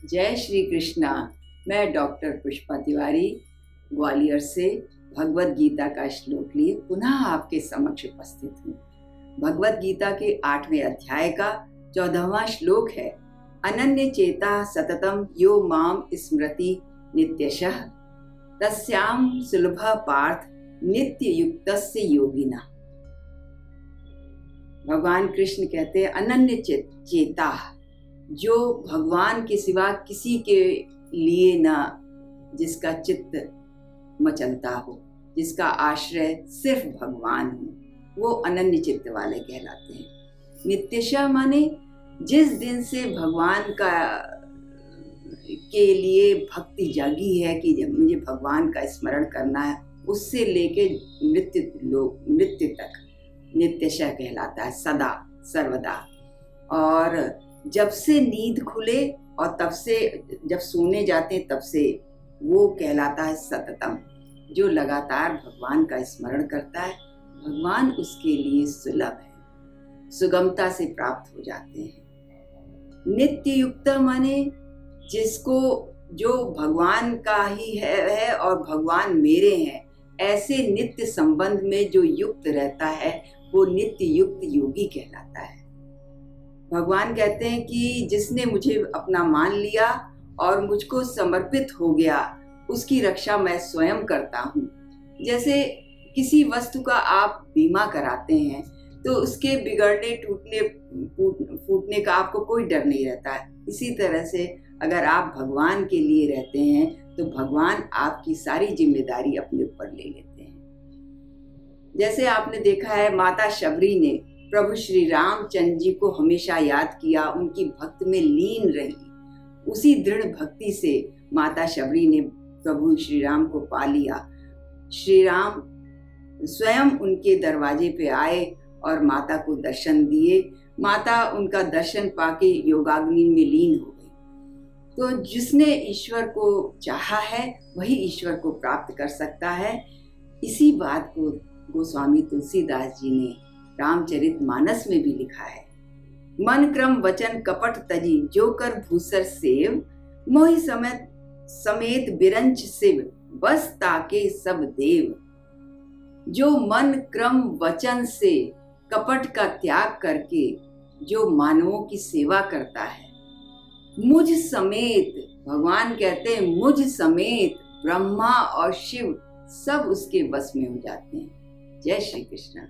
जय श्री कृष्णा। मैं डॉक्टर पुष्पा तिवारी ग्वालियर से भगवत गीता का श्लोक लिए पुनः आपके समक्ष उपस्थित हूँ। भगवत गीता के 8वें अध्याय का 14वां श्लोक है, अनन्य चेता सततम यो माम स्मृति नित्यशः तस्याम सुलभ पार्थ नित्य युक्तस्य योगिना। भगवान कृष्ण कहते हैं अनन्य चेता, जो भगवान के सिवा किसी के लिए ना, जिसका चित्त मचलता हो, जिसका आश्रय सिर्फ भगवान हो, वो अनन्य चित्त वाले कहलाते हैं। नित्यशः माने जिस दिन से भगवान का के लिए भक्ति जागी है कि जब मुझे भगवान का स्मरण करना है, उससे लेके मृत्यु तक नित्यशः कहलाता है, सदा सर्वदा। और जब से नींद खुले और तब से जब सोने जाते हैं तब से वो कहलाता है सततम। जो लगातार भगवान का स्मरण करता है, भगवान उसके लिए सुलभ है, सुगमता से प्राप्त हो जाते हैं। नित्य युक्त माने जिसको जो भगवान का ही है और भगवान मेरे हैं, ऐसे नित्य संबंध में जो युक्त रहता है वो नित्य युक्त योगी कहलाता है। भगवान कहते हैं कि जिसने मुझे अपना मान लिया और मुझको समर्पित हो गया, उसकी रक्षा मैं स्वयं करता हूँ। जैसे किसी वस्तु का आप बीमा कराते हैं तो उसके बिगड़ने फूटने का आपको कोई डर नहीं रहता है। इसी तरह से अगर आप भगवान के लिए रहते हैं तो भगवान आपकी सारी जिम्मेदारी अपने ऊपर ले लेते हैं। जैसे आपने देखा है, माता शबरी ने प्रभु श्री रामचंद्र जी को हमेशा याद किया, उनकी भक्ति में लीन रही। उसी दृढ़ भक्ति से माता शबरी ने प्रभु श्री राम को पा लिया। श्री राम स्वयं उनके दरवाजे पे आए और माता को दर्शन दिए। माता उनका दर्शन पाके योगाग्नि में लीन हो गई। तो जिसने ईश्वर को चाहा है वही ईश्वर को प्राप्त कर सकता है। इसी बात को गोस्वामी तुलसीदास जी ने रामचरितमानस में भी लिखा है, मन क्रम वचन कपट तजी जो कर भूसर सेव मोहि समेत बिरंच शिव बस ताके सब देव। जो मन क्रम वचन से कपट का त्याग करके जो मानवों की सेवा करता है, मुझ समेत, भगवान कहते हैं मुझ समेत ब्रह्मा और शिव सब उसके वश में हो जाते हैं। जय श्री कृष्ण।